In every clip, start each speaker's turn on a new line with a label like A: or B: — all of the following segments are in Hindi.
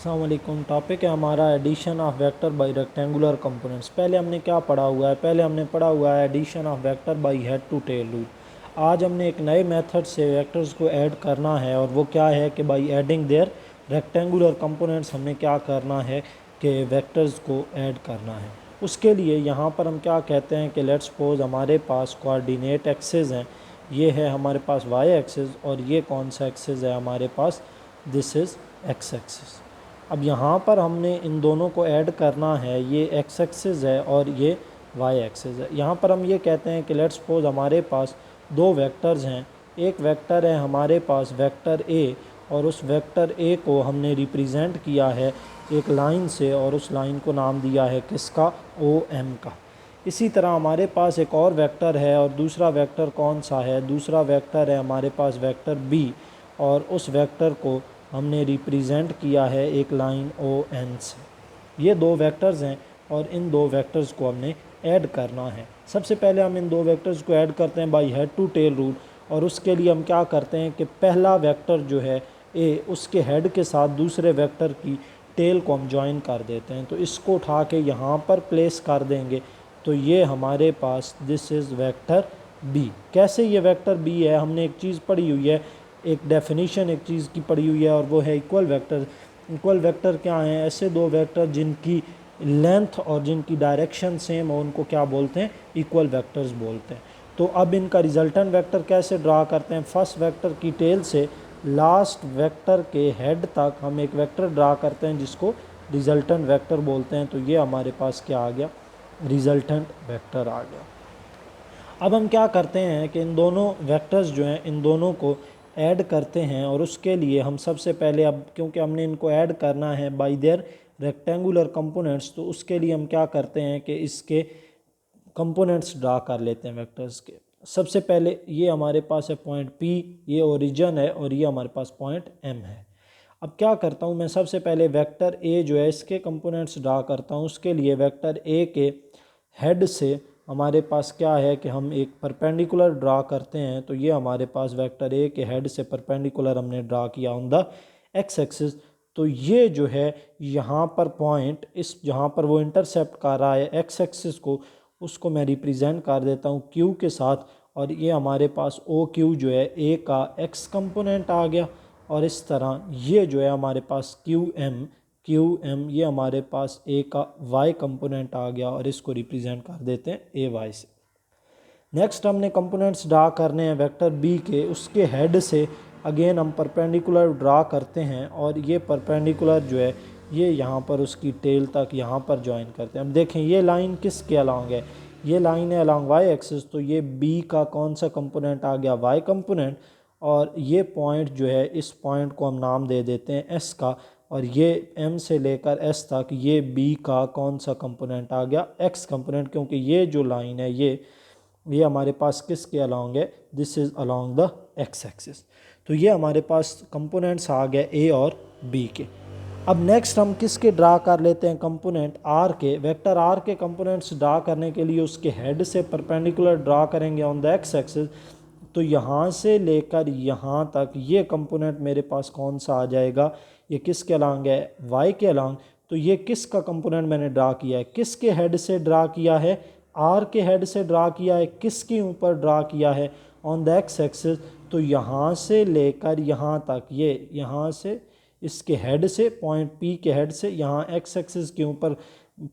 A: अस्सलाम वालेकुम। टॉपिक है हमारा addition of vector by rectangular components. पहले हमने क्या पढ़ा हुआ है? पहले हमने पढ़ा हुआ है addition of vector by head to tail rule. आज हमने एक नए मेथड से वेक्टर्स को ऐड करना है और वो क्या है कि by adding their rectangular components हमने क्या करना है कि वेक्टर्स को ऐड करना है। उसके लिए यहाँ पर हम क्या कहते हैं कि लेट्स सपोज हमारे पास कोऑर्डिनेट एक्सिस हैं। ये है हमारे पास वाई एक्सिस और ये कौन सा एक्सिस है हमारे पास? This is X axis. अब यहाँ पर हमने इन दोनों को ऐड करना है। ये एक्स एक्सिस है और ये वाई एक्सिस है। यहाँ पर हम ये कहते हैं कि लेट्स सपोज हमारे पास दो वेक्टर्स हैं। एक वेक्टर है हमारे पास वेक्टर ए और उस वेक्टर ए को हमने रिप्रेजेंट किया है एक लाइन से और उस लाइन को नाम दिया है किसका? ओ एम का। इसी तरह हमारे पास एक और वेक्टर है और दूसरा वेक्टर कौन सा है? दूसरा वेक्टर है हमारे पास वेक्टर बी और उस वेक्टर को हमने रिप्रेजेंट किया है एक लाइन ओ एन से। ये दो वेक्टर्स हैं और इन दो वेक्टर्स को हमने ऐड करना है। सबसे पहले हम इन दो वेक्टर्स को ऐड करते हैं by head to tail rule. और उसके लिए हम क्या करते हैं कि पहला वेक्टर जो है ए, उसके हेड के साथ दूसरे वेक्टर की टेल को हम ज्वाइन कर देते हैं। तो इसको उठा के यहाँ पर प्लेस कर देंगे तो ये हमारे पास दिस इज़ वेक्टर बी। कैसे ये वेक्टर बी है? हमने एक चीज़ पढ़ी हुई है, एक डेफिनेशन एक चीज़ की पड़ी हुई है और वो है इक्वल वेक्टर। इक्वल वेक्टर क्या हैं? ऐसे दो वेक्टर जिनकी लेंथ और जिनकी डायरेक्शन सेम हो उनको क्या बोलते हैं? इक्वल वेक्टर्स बोलते हैं। तो अब इनका रिजल्टेंट वेक्टर कैसे ड्रा करते हैं? फर्स्ट वेक्टर की टेल से लास्ट वेक्टर के हेड तक हम एक वेक्टर ड्रा करते हैं जिसको रिजल्टेंट वेक्टर बोलते हैं। तो ये हमारे पास क्या आ गया? रिजल्टेंट वेक्टर आ गया। अब हम क्या करते हैं कि इन दोनों वेक्टर्स जो हैं इन दोनों को ऐड करते हैं और उसके लिए हम सबसे पहले, अब क्योंकि हमने इनको ऐड करना है बाय देयर रेक्टेंगुलर कंपोनेंट्स, तो उसके लिए हम क्या करते हैं कि इसके कंपोनेंट्स ड्रा कर लेते हैं वेक्टर्स के। सबसे पहले ये हमारे पास है पॉइंट पी, ये ओरिजिन है और ये हमारे पास पॉइंट एम है। अब क्या करता हूँ मैं? सबसे पहले वेक्टर ए जो है इसके कंपोनेंट्स ड्रा करता हूँ। उसके लिए वेक्टर ए के हेड से हमारे पास क्या है कि हम एक परपेंडिकुलर ड्रा करते हैं। तो ये हमारे पास वेक्टर ए के हेड से परपेंडिकुलर हमने ड्रा किया ऑन द एक्स एक्सिस। तो ये जो है यहाँ पर पॉइंट, इस जहाँ पर वो इंटरसेप्ट कर रहा है एक्स एक्सिस को, उसको मैं रिप्रेजेंट कर देता हूँ क्यू के साथ। और ये हमारे पास ओ क्यू जो है ए का एक्स कंपोनेंट आ गया। और इस तरह ये जो है हमारे पास क्यू एम ये हमारे पास ए का वाई कंपोनेंट आ गया और इसको रिप्रेजेंट कर देते हैं ए वाई से। नेक्स्ट हमने कंपोनेंट्स ड्रा करने हैं वेक्टर बी के। उसके हेड से अगेन हम परपेंडिकुलर ड्रा करते हैं और ये परपेंडिकुलर जो है ये यहाँ पर उसकी टेल तक यहाँ पर ज्वाइन करते हैं। अब देखें ये लाइन किसके अलॉन्ग है? ये लाइन है अलॉन्ग वाई एक्सिस। तो ये बी का कौन सा कंपोनेंट आ गया? Y component. और ये पॉइंट जो है इस पॉइंट को हम नाम दे देते हैं एस का। और ये एम से लेकर एस तक ये बी का कौन सा कंपोनेंट आ गया? X component. क्योंकि ये जो लाइन है ये हमारे पास किसके अलॉन्ग है? This is along the x axis. तो ये हमारे पास कंपोनेंट्स आ गए ए और बी के। अब नेक्स्ट हम किसके ड्रा कर लेते हैं? कंपोनेंट आर के। वेक्टर आर के कंपोनेंट्स ड्रा करने के लिए उसके हेड से परपेंडिकुलर ड्रा करेंगे ऑन द एक्स एक्सिस। तो यहाँ से लेकर यहाँ तक ये कंपोनेंट मेरे पास कौन सा आ जाएगा? ये किसके अलॉन्ग है? वाई के अलॉन्ग। तो ये किसका कंपोनेंट मैंने ड्रा किया है? किसके हेड से ड्रा किया है? आर के हेड से ड्रा किया है। किसके ऊपर ड्रा किया है? On the x axis. तो यहाँ से लेकर यहाँ तक ये यहाँ से इसके हेड से पॉइंट पी के हेड से यहाँ एक्स एक्सिस के ऊपर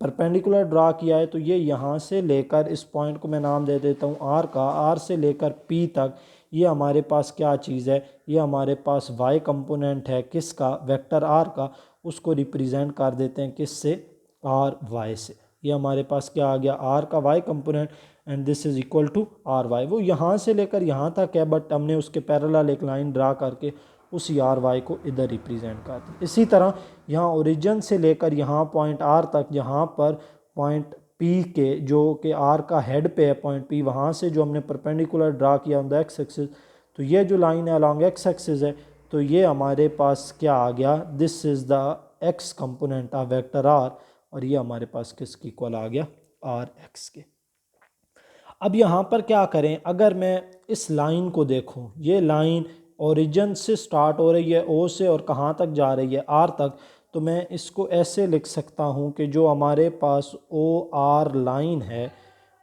A: परपेंडिकुलर ड्रा किया है। तो ये यहाँ से लेकर इस पॉइंट को मैं नाम दे देता हूँ आर का। आर से लेकर पी तक ये हमारे पास क्या चीज़ है? ये हमारे पास वाई कंपोनेंट है। किसका? वेक्टर आर का। उसको रिप्रेजेंट कर देते हैं किससे? आर वाई से। ये हमारे पास क्या आ गया? आर का Y component and this is equal to R Y. वो यहाँ से लेकर यहाँ तक है बट हमने उसके पैरेलल एक लाइन ड्रा करके उसी आर वाई को इधर रिप्रेजेंट कर दिया। इसी तरह यहाँ ओरिजिन से लेकर यहाँ पॉइंट आर तक, यहाँ पर पॉइंट पी के जो कि आर का हेड पे है पॉइंट पी, वहाँ से जो हमने परपेंडिकुलर ड्रा किया ऑन द एक्स एक्सिस। तो ये जो लाइन है अलॉन्ग एक्स एक्सिस है। तो ये हमारे पास क्या आ गया? This is the X component of vector R. और ये हमारे पास किसकी इक्वल आ गया? आर एक्स के। अब यहाँ पर क्या करें? अगर मैं इस लाइन को देखूँ, ये लाइन ओरिजिन से स्टार्ट हो रही है ओ से और कहाँ तक जा रही है? आर तक। तो मैं इसको ऐसे लिख सकता हूँ कि जो हमारे पास ओ आर लाइन है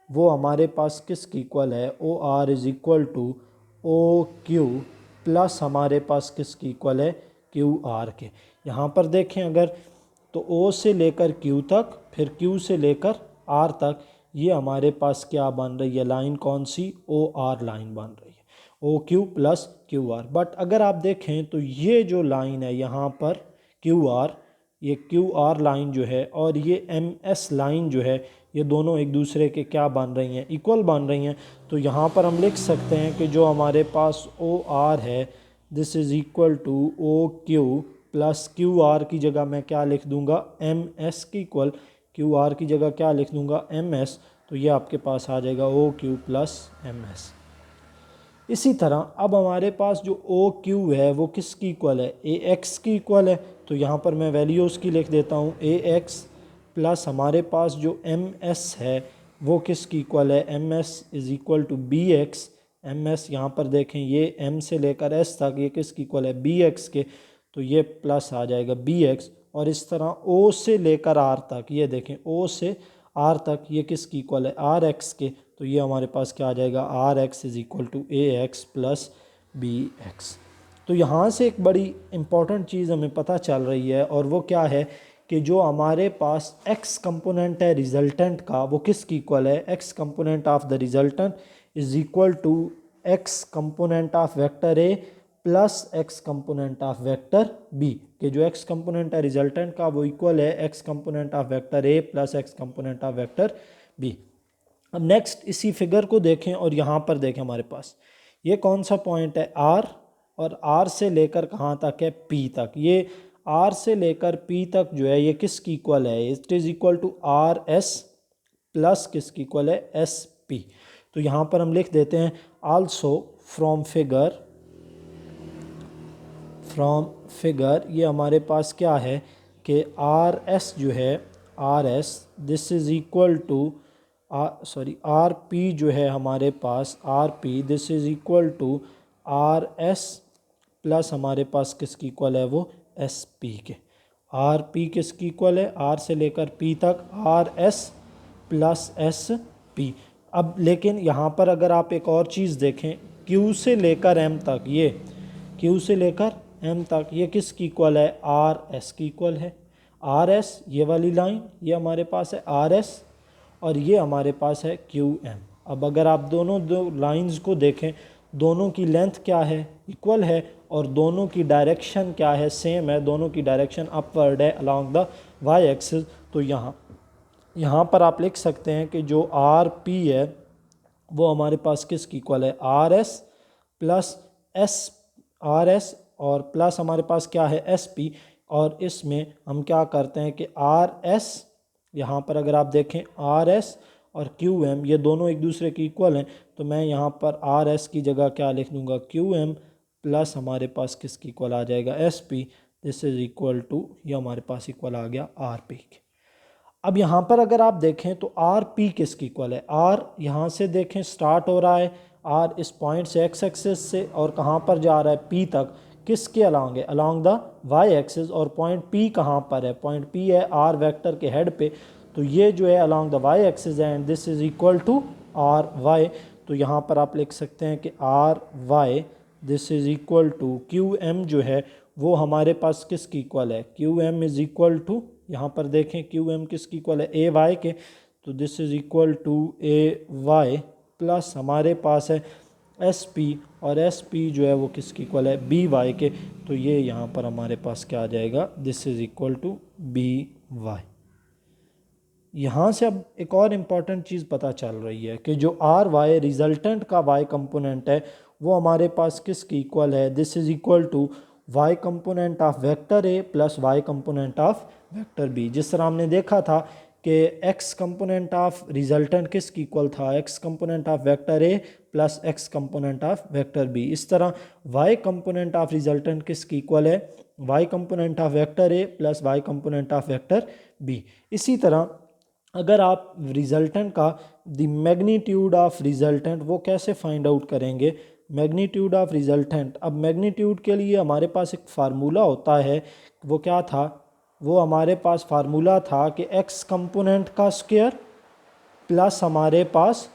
A: वो हमारे पास किसकी इक्वल है, O R is equal to O Q plus हमारे पास किसकी इक्वल है, क्यू आर के। यहाँ पर देखें अगर तो ओ से लेकर क्यू तक फिर क्यू से लेकर आर तक ये हमारे पास क्या बन रही है, लाइन कौन सी, ओ आर लाइन बन रही है, O Q plus Q R. But अगर आप देखें तो ये जो लाइन है यहाँ पर क्यू आर, ये क्यू आर लाइन जो है और ये एम एस लाइन जो है ये दोनों एक दूसरे के क्या बन रही हैं, इक्वल बन रही हैं। तो यहाँ पर हम लिख सकते हैं कि जो हमारे पास ओ आर है this is equal to O Q plus Q R की जगह मैं क्या लिख दूंगा, एम एस की इक्वल क्यू आर की जगह क्या लिख दूंगा, एम एस। तो ये आपके पास आ जाएगा O Q plus M S. इसी तरह अब हमारे पास जो ओ क्यू है वो किसकी इक्वल है, ए एक्स की इक्वल है। तो यहाँ पर मैं वैल्यू उसकी लिख देता हूँ ए एक्स प्लस हमारे पास जो एम एस है वो किसकी इक्वल है, M S is equal to B X. M S यहाँ पर देखें ये एम से लेकर एस तक ये किसकी इक्वल है, बी एक्स के। तो ये प्लस आ जाएगा बी एक्स। और इस तरह ओ से लेकर आर तक ये देखें ओ से आर तक ये किसकी इक्वल है, आर एक्स के। तो ये हमारे पास क्या आ जाएगा, R X is equal to A X plus B X. तो यहाँ से एक बड़ी इम्पॉर्टेंट चीज़ हमें पता चल रही है और वो क्या है कि जो हमारे पास एक्स कंपोनेंट है रिजल्टेंट का वो किसकी इक्वल है, X component of the resultant is equal to X component of vector A plus X component of vector B. कि जो एक्स कंपोनेंट है रिजल्टेंट का वो इक्वल है X component of vector A plus X component of vector B. अब नेक्स्ट इसी फिगर को देखें और यहाँ पर देखें हमारे पास ये कौन सा पॉइंट है, आर, और आर से लेकर कहाँ तक है, पी तक। ये आर से लेकर पी तक जो है ये किसकी इक्वल है, it is equal to R S plus किसकी इक्वल है, एस पी। तो यहाँ पर हम लिख देते हैं आल्सो फ्रॉम फिगर ये हमारे पास क्या है कि आर एस जो है, R S this is equal to R P जो है हमारे पास, R P this is equal to R S plus हमारे पास किसकी इक्वल है वो, एस पी के। आर पी किसकी इक्वल है, आर से लेकर पी तक R S plus S P. अब लेकिन यहाँ पर अगर आप एक और चीज़ देखें, क्यू से लेकर एम तक, ये क्यू से लेकर एम तक ये किसकी इक्वल है, आर एस की इक्वल है। आर एस ये वाली लाइन ये हमारे पास है आर एस और ये हमारे पास है क्यू एम। अब अगर आप दोनों दो लाइंस को देखें दोनों की लेंथ क्या है, इक्वल है, और दोनों की डायरेक्शन क्या है, सेम है, दोनों की डायरेक्शन अपवर्ड है अलोंग द वाई एक्सिस। तो यहाँ पर आप लिख सकते हैं कि जो आर पी है वो हमारे पास किसकी इक्वल है, R S plus S, R S और प्लस हमारे पास क्या है, एस पी। और इसमें हम क्या करते हैं कि आर एस, यहाँ पर अगर आप देखें आर एस और क्यू एम ये दोनों एक दूसरे की इक्वल हैं। तो मैं यहाँ पर आर एस की जगह क्या लिख दूँगा, क्यू एम प्लस हमारे पास किसकी इक्वल आ जाएगा, S P. This is equal to ये हमारे पास इक्वल आ गया आर पी के। अब यहाँ पर अगर आप देखें तो आर पी किसकी इक्वल है, आर यहाँ से देखें स्टार्ट हो रहा है, आर इस पॉइंट से एक्स एक्सिस से और कहाँ पर जा रहा है, पी तक, किसके अलोंग है, अलोंग द वाई एक्सिस। और पॉइंट पी कहाँ पर है, पॉइंट पी है आर वेक्टर के हेड पे। तो ये जो है अलोंग द वाई एक्सिस है and this is equal to R Y. तो यहाँ पर आप लिख सकते हैं कि R Y this is equal to Q M जो है वो हमारे पास किसकी इक्वल है, Q M is equal to, यहाँ पर देखें क्यू एम किसकी इक्वल है, ए वाई के। तो this is equal to A Y plus हमारे पास है एस पी, और एस पी जो है वो किसकी इक्वल है, बी वाई के। तो ये यहाँ पर हमारे पास क्या आ जाएगा, this is equal to B Y. यहाँ से अब एक और इम्पॉर्टेंट चीज़ पता चल रही है कि जो आर वाई रिजल्टेंट का वाई कंपोनेंट है वो हमारे पास किसकी इक्वल है, this is equal to Y component of vector A plus Y component of vector B. जिस तरह हमने देखा था कि एक्स कंपोनेंट ऑफ रिजल्टेंट किसकी इक्वल था, X component of vector A plus X component of vector B. इस तरह वाई कंपोनेंट ऑफ रिजल्टेंट किसकी इक्वल है, Y component of vector A plus Y component of vector B. इसी तरह अगर आप रिजल्टेंट का द मैग्नीट्यूड ऑफ रिजल्टेंट वो कैसे फाइंड आउट करेंगे, मैग्नीट्यूड ऑफ रिजल्टेंट। अब मैग्नीट्यूड के लिए हमारे पास एक फार्मूला होता है, वो क्या था, वो हमारे पास फार्मूला था कि x कंपोनेंट का स्क्वायर प्लस हमारे पास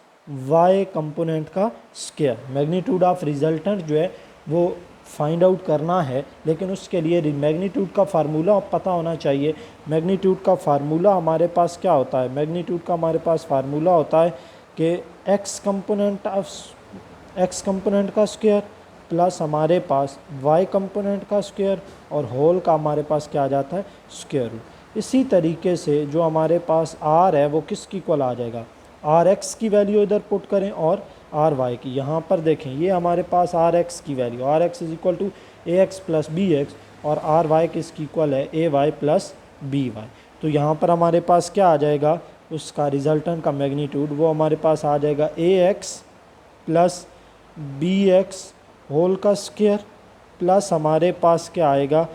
A: y कंपोनेंट का स्क्वायर। मैग्नीट्यूड ऑफ रिजल्टेंट जो है वो फाइंड आउट करना है, लेकिन उसके लिए मैग्नीट्यूड का फार्मूला पता होना चाहिए। मैग्नीट्यूड का फार्मूला हमारे पास क्या होता है? मैग्नीट्यूड का हमारे पास फार्मूला होता है कि x कंपोनेंट का स्क्वायर प्लस हमारे पास y कंपोनेंट का स्क्वायर और होल का हमारे पास क्या आ जाता है? Square root. इसी तरीके से जो हमारे पास r है वो किसकी इक्वल आ जाएगा? rx की वैल्यू इधर पुट करें और ry की। यहाँ पर देखें ये हमारे पास rx की value, rx is equal to ax plus bx और ry किसकी इक्वल है? ay plus by। तो यहाँ पर हमारे पास क्या आ जाएगा? उसका रिजल्टेंट का मैग्नीट्यूड वो हमारे पास आ जाएगा ax प्लस bx होल का स्क्वायर प्लस हमारे पास क्या आएगा?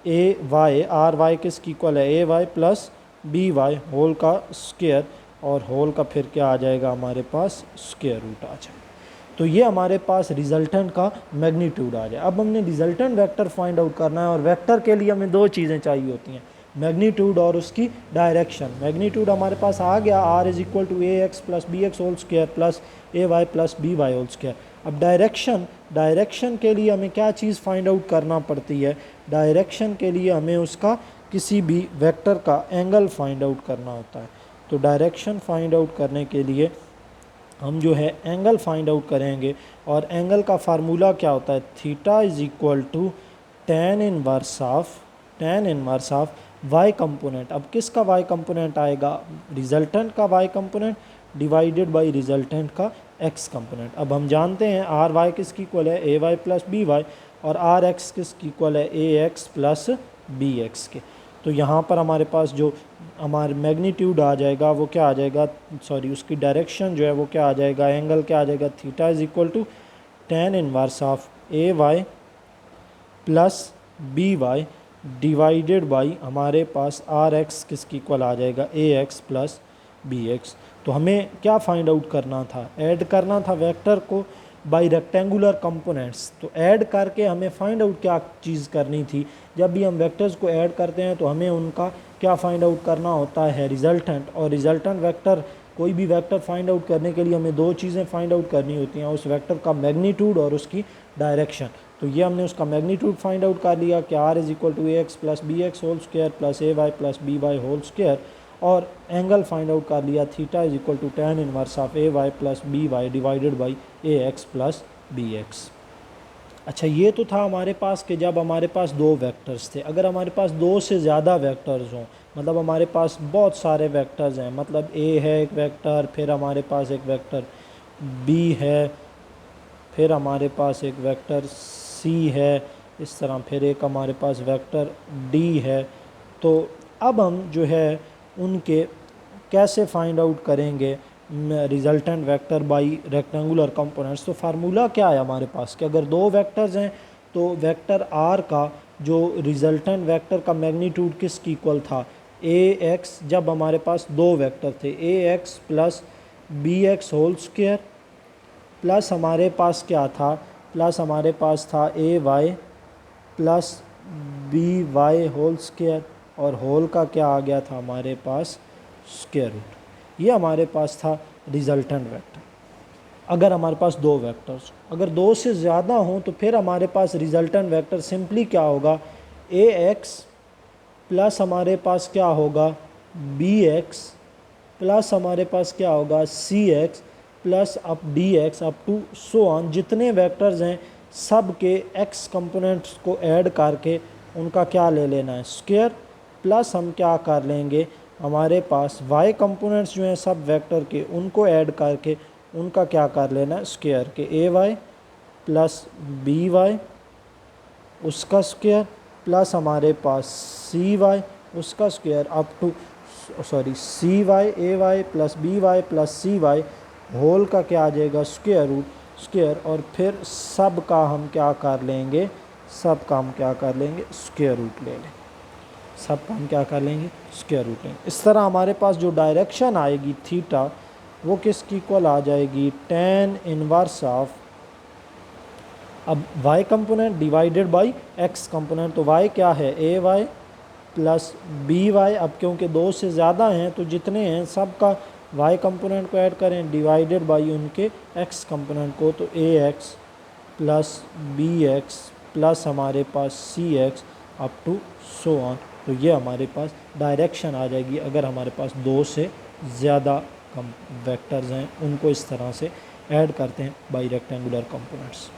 A: ए वाई, आर वाई किसकी इक्वल है? A Y plus B Y whole का स्क्वायर और होल का फिर क्या आ जाएगा? हमारे पास स्क्वायर रूट आ जाएगा। तो ये हमारे पास रिजल्टेंट का मैग्नीट्यूड आ जाए। अब हमने रिजल्टेंट वेक्टर फाइंड आउट करना है और वेक्टर के लिए हमें दो चीज़ें चाहिए होती हैं, मैग्नीट्यूड और उसकी डायरेक्शन। मैग्नीट्यूड हमारे पास आ गया, R is equal to A X plus B X whole square plus A Y plus B Y whole square. अब डायरेक्शन के लिए हमें क्या चीज़ फाइंड आउट करना पड़ती है? डायरेक्शन के लिए हमें उसका किसी भी वेक्टर का एंगल फाइंड आउट करना होता है। तो डायरेक्शन फाइंड आउट करने के लिए हम जो है एंगल फाइंड आउट करेंगे और एंगल का फार्मूला क्या होता है? Theta is equal to tan inverse of y component. अब किसका y कंपोनेंट आएगा? रिजल्टेंट का y component divided by resultant का x कंपोनेंट। अब हम जानते हैं आर वाई किसकी इक्वल है? A Y plus B Y और आर एक्स किसकी इक्वल है? A X plus B X के। तो यहाँ पर हमारे पास जो हमारा मैग्नीट्यूड आ जाएगा वो क्या आ जाएगा? सॉरी, उसकी डायरेक्शन जो है वो क्या आ जाएगा? एंगल क्या आ जाएगा? Theta is equal to tan inverse of A Y plus B Y divided by हमारे पास आर एक्स किसकी इक्वल आ जाएगा? A X plus B X. तो हमें क्या फाइंड आउट करना था? ऐड करना था वेक्टर को बाई रेक्टेंगुलर कंपोनेंट्स। तो ऐड करके हमें फाइंड आउट क्या चीज़ करनी थी? जब भी हम वेक्टर्स को ऐड करते हैं तो हमें उनका क्या फाइंड आउट करना होता है? रिजल्टेंट। और रिजल्टेंट वेक्टर, कोई भी वेक्टर फाइंड आउट करने के लिए हमें दो चीज़ें फाइंड आउट करनी होती हैं, उस वेक्टर का मैग्नीट्यूड और उसकी डायरेक्शन। तो ये हमने उसका मैग्नीट्यूड फाइंड आउट कर लिया कि R is equal to A X plus B X whole square plus A Y plus B Y whole square और एंगल फाइंड आउट कर लिया theta is equal to tan inverse of A Y plus B Y divided by A X plus B X. अच्छा, ये तो था हमारे पास कि जब हमारे पास दो वेक्टर्स थे। अगर हमारे पास दो से ज़्यादा वेक्टर्स हों, मतलब हमारे पास बहुत सारे वेक्टर्स हैं, मतलब ए है एक वेक्टर, फिर हमारे पास एक वेक्टर बी है, फिर हमारे पास एक वेक्टर सी है, इस तरह फिर एक हमारे पास वेक्टर डी है। तो अब हम जो है उनके कैसे फाइंड आउट करेंगे resultant vector by rectangular components? तो फार्मूला क्या है हमारे पास कि अगर दो वेक्टर्स हैं तो वेक्टर आर का जो रिजल्टेंट वेक्टर का मैग्नीट्यूड किसकी इक्वल था? A X. जब हमारे पास दो वेक्टर थे, A X plus B X whole square plus हमारे पास क्या था? प्लस हमारे पास था A Y plus B Y whole square और होल का क्या आ गया था हमारे पास? Square root. ये हमारे पास था रिजल्टेंट वेक्टर। अगर हमारे पास दो वेक्टर्स, अगर दो से ज़्यादा हों तो फिर हमारे पास रिजल्टेंट वेक्टर सिंपली क्या होगा? ए एक्स प्लस हमारे पास क्या होगा? बी एक्स प्लस हमारे पास क्या होगा? C X plus up D X up to so on. जितने वेक्टर्स हैं सब के एक्स कंपोनेंट्स को ऐड करके उनका क्या ले लेना है? स्क्वायर। प्लस हम क्या कर लेंगे? हमारे पास वाई कंपोनेंट्स जो हैं सब वेक्टर के, उनको ऐड करके उनका क्या कर लेना है? स्क्वायर के A Y plus B Y उसका स्क्वायर प्लस हमारे पास सी वाई उसका square up to C Y A Y plus B Y plus C Y whole का क्या आ जाएगा? Square root square. और फिर सब का हम क्या कर लेंगे? सब का हम क्या कर लेंगे? स्क्वायर रूट ले लेंगे। सब का हम क्या कर लेंगे? स्क्वायर रूट लेंगे। इस तरह हमारे पास जो डायरेक्शन आएगी थीटा वो किसकी इक्वल आ जाएगी? tan इनवर्स ऑफ, अब y component divided by x component. तो y क्या है? A Y plus B Y, अब क्योंकि 2 से ज़्यादा हैं तो जितने हैं सब का वाई कंपोनेंट को ऐड करें डिवाइडेड बाई उनके एक्स कंपोनेंट को, तो A X plus B X plus हमारे पास C X up to so on. तो ये हमारे पास डायरेक्शन आ जाएगी अगर हमारे पास 2 से ज़्यादा वेक्टर्स हैं, उनको इस तरह से ऐड करते हैं बाई रेक्टेंगुलर कंपोनेंट्स।